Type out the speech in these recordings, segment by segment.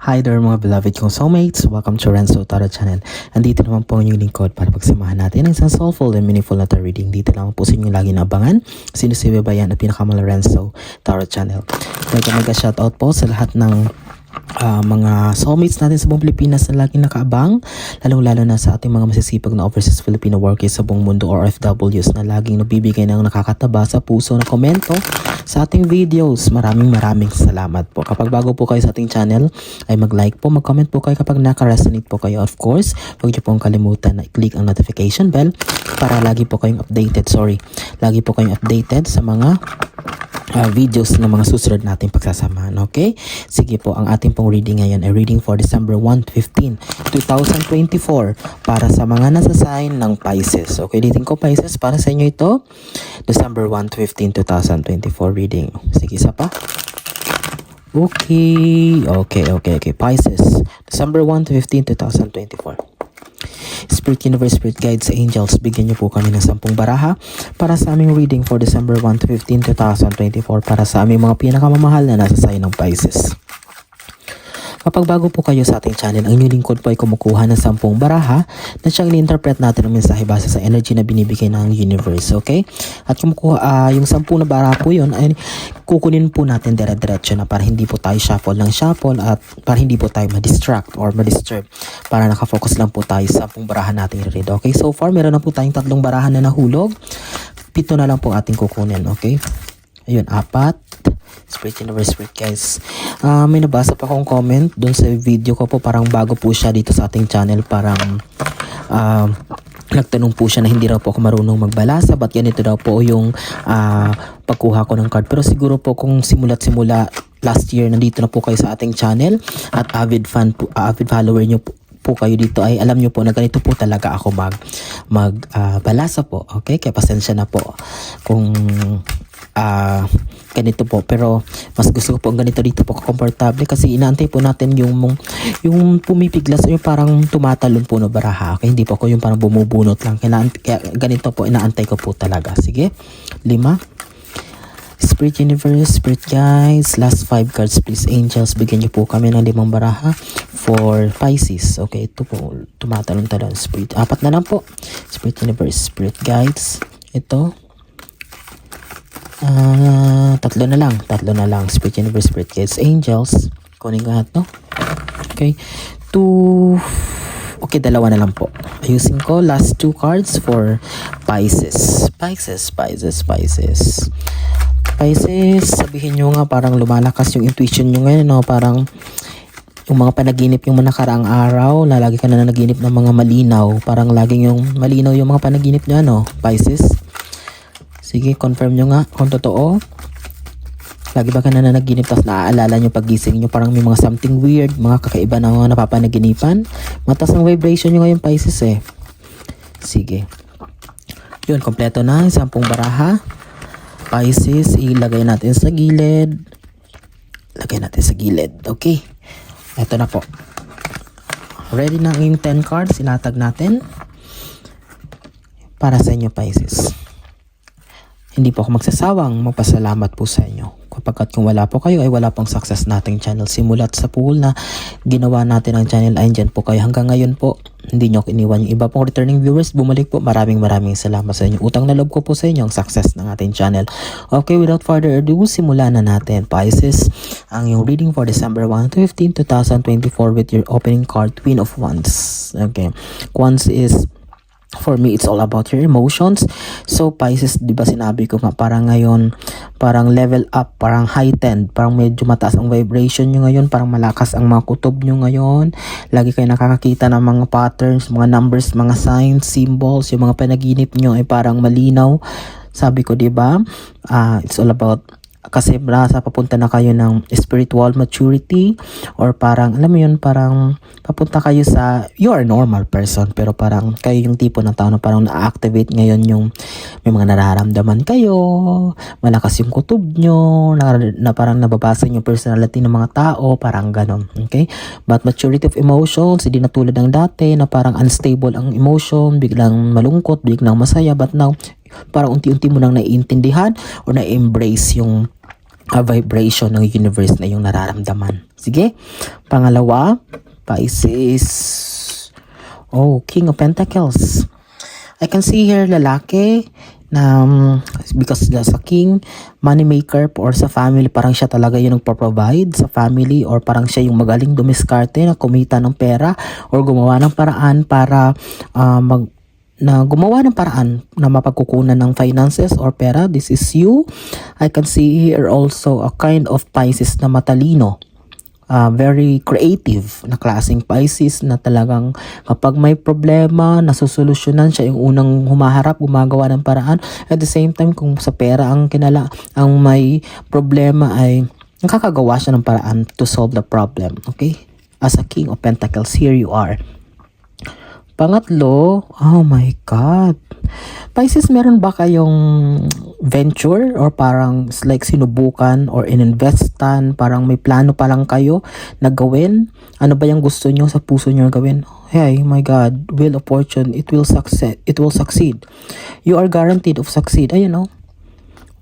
Hi there mga beloved kong soulmates, welcome to Renzo Tarot Channel. Andito naman po ang inyong lingkod para pagsamahan natin ng isang soulful and meaningful na tarot reading. Dito lang po sa inyong lagi naabangan, sino si Bayan at pinakamala Renzo Tarot Channel. Mega shoutout po sa lahat ng mga soulmates natin sa buong Pilipinas na laging nakaabang, lalong-lalo na sa ating mga masisipag na overseas Filipino workers sa buong mundo or OFWs na laging nabibigay ng nakakataba sa puso na komento sa ating videos. Maraming salamat po. Kapag bago po kayo sa ating channel ay mag-like po, mag-comment po kayo kapag naka-resonate po kayo. Of course, huwag niyo pong kalimutan na i-click ang notification bell para lagi po kayong updated. Lagi po kayong updated sa mga videos ng mga susunod nating pagsasamahan. Okay? Sige po, ang ating pong reading ngayon ay reading for December 1 to 15, 2024 para sa mga nasa sign ng Pisces. Okay, reading ko Pisces para sa inyo ito. December 1 to 15, 2024 reading. Sige, isa pa. Okay. Pisces, December 1 to 15, 2024. Spirit Universe, Spirit Guides, Angels, bigyan niyo po kami ng 10 baraha para sa aming reading for December 1 to 15, 2024 para sa aming mga pinakamamahal na nasa sign ng Pisces. Kapag bago po kayo sa ating channel, ang inyong lingkod po ay kumukuha ng 10 baraha na siyang ini-interpret natin ng mensahe base sa energy na binibigay ng universe, okay? At kumukuha, yung 10 na baraha po yun ay kukunin po natin dire-diretso na para hindi po tayo shuffle at para hindi po tayo ma-distract or ma-disturb, para nakafocus lang po tayo sa 10 baraha natin i-read, okay? So far, meron na po tayong 3 baraha na nahulog. 7 na lang po ating kukunin, okay? Ayun, 4. Spirit Universe, Spirit Guys. May nabasa pa akong comment dun sa video ko po, parang bago po siya dito sa ating channel, parang nagtanong po siya na hindi raw po ako marunong magbalasa, ba't ganito daw po yung pagkuha ko ng card. Pero siguro po kung simula last year nandito na po kayo sa ating channel at avid follower nyo po kayo dito, ay alam nyo po na ganito po talaga ako balasa po, okay? Kaya pasensya na po kung ganito po, pero mas gusto ko po ang ganito dito po, komportable, kasi inaantay po natin yung pumipiglas o yung parang tumatalon po na baraha, okay? Hindi po ako yung parang bumubunot lang, kaya ganito po inaantay ko po talaga. Sige, 5. Spirit Universe, Spirit Guides, last 5 cards please. Angels, bigyan niyo po kami ng 5 baraha for Pisces. Okay, ito po tumatalon-talon. Spirit, 4 na lang po. Spirit Universe, Spirit Guides, ito 3 na lang. Spirit Universe, Spirit Guides, Angels, kunin ko lahat, no? Okay, 2. Okay, 2 na lang po. Ayusin ko last 2 cards for Pisces. Pisces, sabihin nyo nga, parang lumalakas yung intuition nyo ngayon, no? Parang yung mga panaginip yung mga nakaraang araw, na lagi ka na nanaginip ng mga malinaw, parang laging yung malinaw yung mga panaginip nyo, no? Pisces, sige, confirm nyo nga kung totoo. Lagi ba ka na nanaginip tapos naaalala nyo pagising nyo, parang may mga something weird, mga kakaiba na mga napapanaginipan? Mataas ang vibration nyo ngayon, Pisces, eh. Sige, yun, kompleto na 10 baraha. Pisces, ilagay natin sa gilid. Okay, eto na po. Ready na yung 10 cards, ilatag natin para sa inyo, Pisces. Hindi po ako magsasawang magpasalamat po sa inyo. Kapagkat kung wala po kayo ay wala pong success nating channel. Simulat sa pool na ginawa natin ang channel ay dyan po kayo. Hanggang ngayon po, hindi nyo iniwan yung iba pong returning viewers. Bumalik po. Maraming salamat sa inyo. Utang na loob ko po sa inyo ang success ng ating channel. Okay, without further ado, simulan na natin. Pisces, ang yung reading for December 1 to 15, 2024 with your opening card, Queen of Wands. Okay, Wands is, for me, it's all about your emotions. So Pisces, di ba sinabi ko nga, parang ngayon, parang level up, parang heightened, parang medyo mataas ang vibration nyo ngayon, parang malakas ang mga kutob nyo ngayon. Lagi kayo nakakakita ng mga patterns, mga numbers, mga signs, symbols, yung mga panaginip nyo ay parang malinaw. Sabi ko, di ba, it's all about, kasi nasa papunta na kayo ng spiritual maturity, or parang alam mo yun, parang papunta kayo sa, you are a normal person, pero parang kayo yung tipo ng tao na parang na-activate ngayon yung may mga nararamdaman kayo, malakas yung kutob nyo, na parang nababasa yung personality ng mga tao, parang ganon. Okay, but maturity of emotions, hindi na tulad ng dati na parang unstable ang emotion, biglang malungkot, biglang masaya, but now parang unti-unti mo nang naiintindihan o na-embrace yung vibration ng universe na yung nararamdaman. Sige, pangalawa, Pisces. Oh, King of Pentacles. I can see here lalaki na because sa king, money maker or sa family, parang siya talaga yung nagpo-provide sa family, or parang siya yung magaling dumiskarte na kumita ng pera or gumawa ng paraan para gumawa ng paraan na mapagkukunan ng finances or pera. This is you. I can see here also a kind of Pisces na matalino. Very creative na klaseng Pisces na talagang kapag may problema, nasusolusyonan, siya yung unang humaharap, gumagawa ng paraan. At the same time, kung sa pera ang may problema, ay nakakagawa siya ng paraan to solve the problem. Okay? As a King of Pentacles, here you are. Pangatlo, oh my God. Pisces, meron ba kayong venture or parang like sinubukan or ininvestan, parang may plano pa lang kayo na gawin? Ano ba yung gusto nyo sa puso nyo gawin? Hey, my God, wheel of fortune, it will succeed. You are guaranteed of succeed. Ayun, no?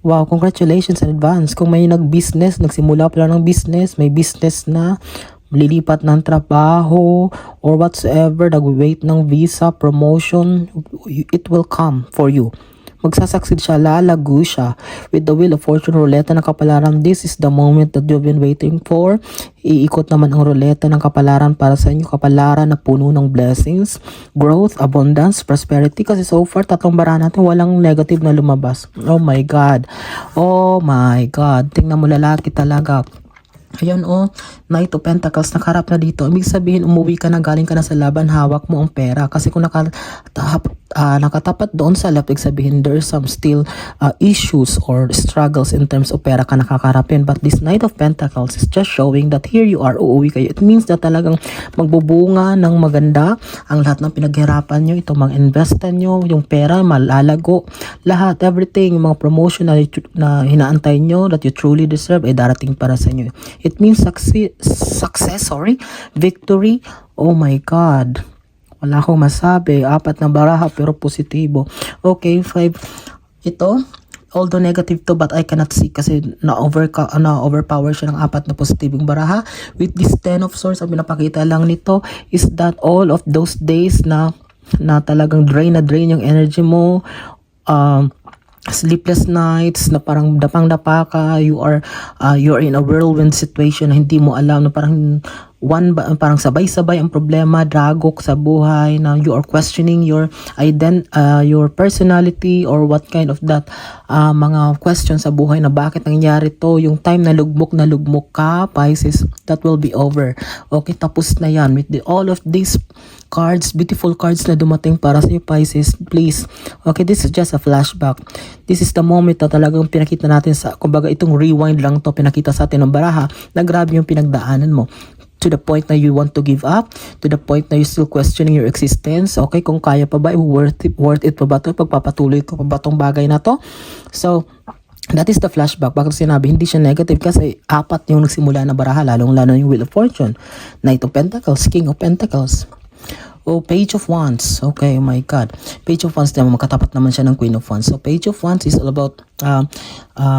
Wow, congratulations in advance. Kung may nagsimula pa lang ng business, may business na, lilipat ng trabaho or whatsoever, nag-wait ng visa, promotion, it will come for you. Magsasucceed siya, lalago siya. With the wheel of fortune, ruleta ng kapalaran, this is the moment that you've been waiting for. Iikot naman ang ruleta ng kapalaran para sa inyo, kapalaran na puno ng blessings, growth, abundance, prosperity. Kasi so far, tatlong bara natin, walang negative na lumabas. Oh my God. Oh my God. Tingnan mo, lalaki talaga. Ayan, oh, Knight of Pentacles, nakaharap na dito. Ibig sabihin, umuwi ka na, galing ka na sa laban, hawak mo ang pera. Kasi kung nakatapat doon sa left, ibig sabihin, there's some still issues or struggles in terms of pera ka nakakarapin. But this Knight of Pentacles is just showing that here you are, uuwi kayo. It means that talagang magbubunga ng maganda ang lahat ng pinaghirapan nyo, itong mga investan nyo, yung pera, malalago, lahat, everything, yung mga promotion na hinaantay nyo that you truly deserve, ay darating para sa inyo. It means success, victory. Oh my God. Wala akong masabi. 4 na baraha pero positibo. Okay, 5. Ito, although negative to, but I cannot see kasi na-overpower siya ng 4 na positibong baraha. With this 10 of swords, ang pinapakita lang nito is that all of those days na talagang drain yung energy mo, sleepless nights na parang dapang-dapa ka, you're in a whirlwind situation na hindi mo alam, na parang parang sabay-sabay ang problema, dragok sa buhay, na you are questioning your personality or what kind of that mga questions sa buhay na bakit nangyari to. Yung time na lugmok ka, Pisces, that will be over. Okay, tapos na yan. With all of these cards, beautiful cards na dumating para sa iyo, Pisces, please. Okay, this is just a flashback. This is the moment na talagang pinakita natin kumbaga itong rewind lang to, pinakita sa atin ng baraha na grabe yung pinagdaanan mo. To the point na you want to give up, to the point na you're still questioning your existence. Okay, kung kaya pa ba, worth it pa ba ito? Pagpapatuloy ko pa ba itong bagay na to? So, that is the flashback. Bakit sinabi, hindi siya negative kasi 4 yung nagsimula na baraha, lalong-lalo yung Wheel of Fortune, Knight of Pentacles, King of Pentacles. Oh, Page of Wands. Okay, oh my God. Page of Wands naman, magkatapat naman siya ng Queen of Wands. So, Page of Wands is all about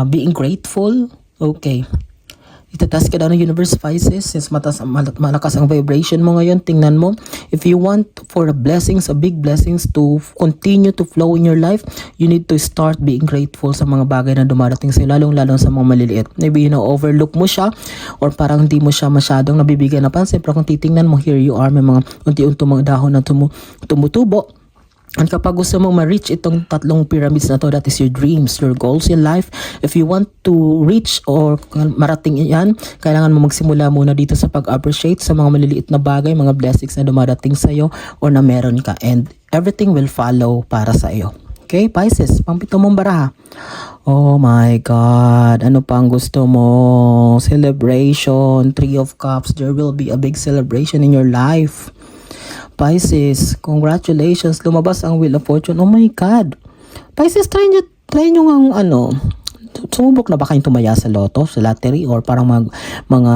being grateful. Okay. Itataas ka daw ng universe, Pisces, since malakas ang vibration mo ngayon. Tingnan mo, if you want for blessings, big blessings to continue to flow in your life, you need to start being grateful sa mga bagay na dumarating sa'yo, lalong-lalong sa mga maliliit. Maybe overlook mo siya or parang hindi mo siya masyadong nabibigyan na pansin. Pero kung titingnan mo, here you are, may mga unti-unti mga dahon na tumutubo. And kapag gusto mong ma-reach itong 3 pyramids na to, that is your dreams, your goals in life. If you want to reach or marating yan, kailangan mo magsimula muna dito sa pag-appreciate sa mga maliliit na bagay, mga blessings na dumarating sa'yo or na meron ka. And everything will follow para sa iyo. Okay, Pisces, pang-7 mong baraha. Oh my God, ano pang gusto mo? Celebration, 3 of Cups, there will be a big celebration in your life. Pisces, congratulations, lumabas ang Wheel of Fortune. Oh my God. Pisces, try nyo ang sumubok na ba kayong tumaya sa lotto, sa lottery, or parang mga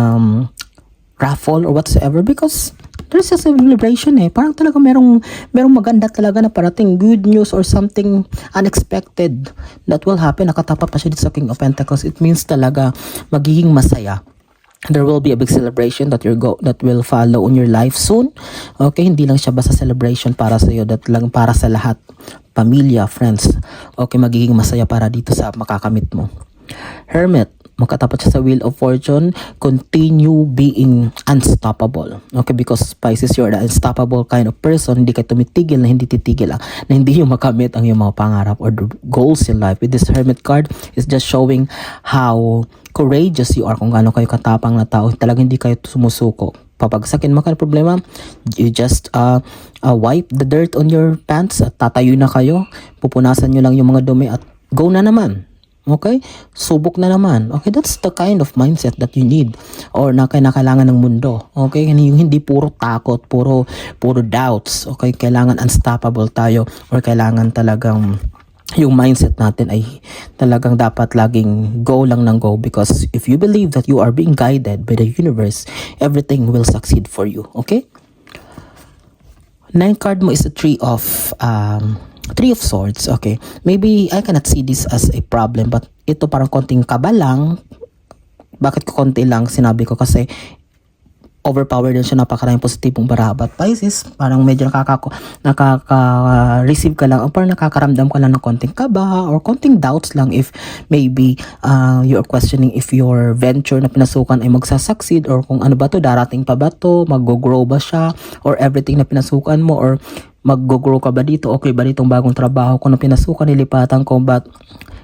raffle or whatsoever, because there's a celebration parang talaga merong maganda talaga na parating, good news or something unexpected that will happen. Nakatapat pa siya dito sa King of Pentacles. It means talaga magiging masaya. There will be a big celebration that will follow on your life soon. Okay, hindi lang siya basta celebration para sa iyo, that lang para sa lahat, pamilya, friends. Okay, magiging masaya para dito sa makakamit mo. Hermit, makatapat siya sa Wheel of Fortune. Continue being unstoppable. Okay, because Pisces, you're the unstoppable kind of person. Hindi ka tumitigil, na hindi titigil, na hindi yung makamit ang iyong mga pangarap or goals in life. With this Hermit card, it's just showing how courageous you are, kung gaano kayo katapang na tao. Talagang hindi kayo sumusuko. Papagsakin mo ka ng problema, you just wipe the dirt on your pants at tatayo na kayo. Pupunasan nyo lang yung mga dumi at go na naman. Okay? Subok na naman. Okay, that's the kind of mindset that you need or na kailangan ng mundo. Okay? Yung hindi puro takot, puro doubts. Okay? Kailangan unstoppable tayo or kailangan talagang yung mindset natin ay talagang dapat laging go lang ng go, because if you believe that you are being guided by the universe, everything will succeed for you. Okay? 9 card mo is the Three of Swords. Okay, maybe I cannot see this as a problem, but ito parang konting kaba lang. Bakit ko konti lang sinabi ko? Kasi overpowered din siya, napakaraming positibong bara. But Pisces, parang medyo nakaka-receive ka lang, o parang nakakaramdam ka lang ng konting kaba or konting doubts lang if maybe you're questioning if your venture na pinasukan ay magsasucceed, or kung ano ba to, darating pa ba to, mag-grow ba siya, or everything na pinasukan mo, or mag-grow ka ba dito, okay ba ditong bagong trabaho ko na pinasukan, nilipatan ko. But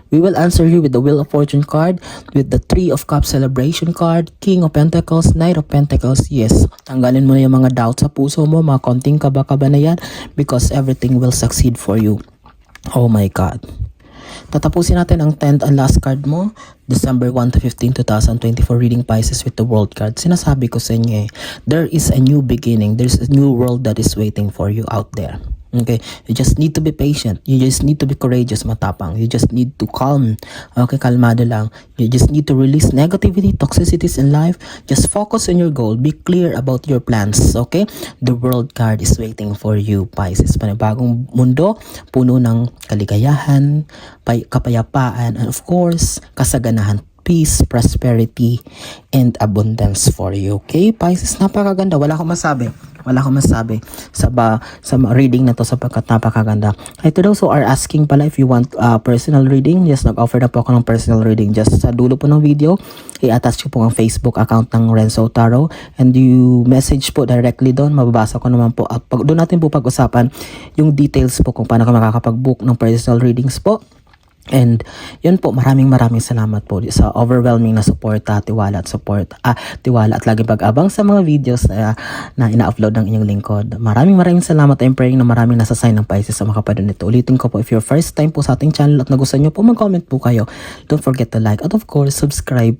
we will answer you with the Wheel of Fortune card, with the Three of Cups celebration card, King of Pentacles, Knight of Pentacles. Yes, tanggalin mo na yung mga doubts sa puso mo, mga konting kaba-kaba na yan, because everything will succeed for you. Oh my God. Tatapusin natin ang 10th and last card mo, December 1 to 15, 2024 reading, Pisces, with the World card. Sinasabi ko sa inyo there is a new beginning. There's a new world that is waiting for you out there. Okay, you just need to be patient. You just need to be courageous, matapang. You just need to calm. Okay, kalmado lang. You just need to release negativity, toxicities in life. Just focus on your goal. Be clear about your plans. Okay, the World card is waiting for you, Pisces. Panibagong mundo, puno ng kaligayahan, kapayapaan, and of course, kasaganahan. Peace, prosperity, and abundance for you. Okay, Pisces, napakaganda. Wala akong masabi sa reading na to, sapagkat napakaganda. To those who are asking pala, if you want personal reading, yes, nag-offer na po ako ng personal reading. Just sa dulo po ng video, i-attach ko po ang Facebook account ng Renzo Tarot, and you message po directly doon. Mababasa ko naman po, at doon natin po pag-usapan yung details po kung paano ka makakapag-book ng personal readings po. And yun po, maraming salamat po sa overwhelming na support, tiwala at lagi pag-abang sa mga videos na ina-upload ng inyong lingkod. Maraming salamat. I'm praying na maraming nasa sign ng Pisces sa makapanood nito. Ulitin ko po, if you're first time po sa ating channel at nagustuhan nyo po, mag-comment po kayo. Don't forget to like, at of course, subscribe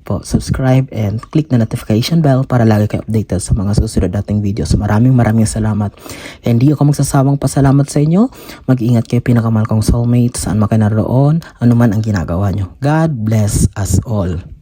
and click na notification bell para lagi kayo updated sa mga susunod nating videos. Maraming salamat. Hindi ako magsasawang pasalamat sa inyo. Mag-ingat kayo, pinakamahal kong soulmate, saan man kayo naroon, ano man ang ginagawa nyo. God bless us all.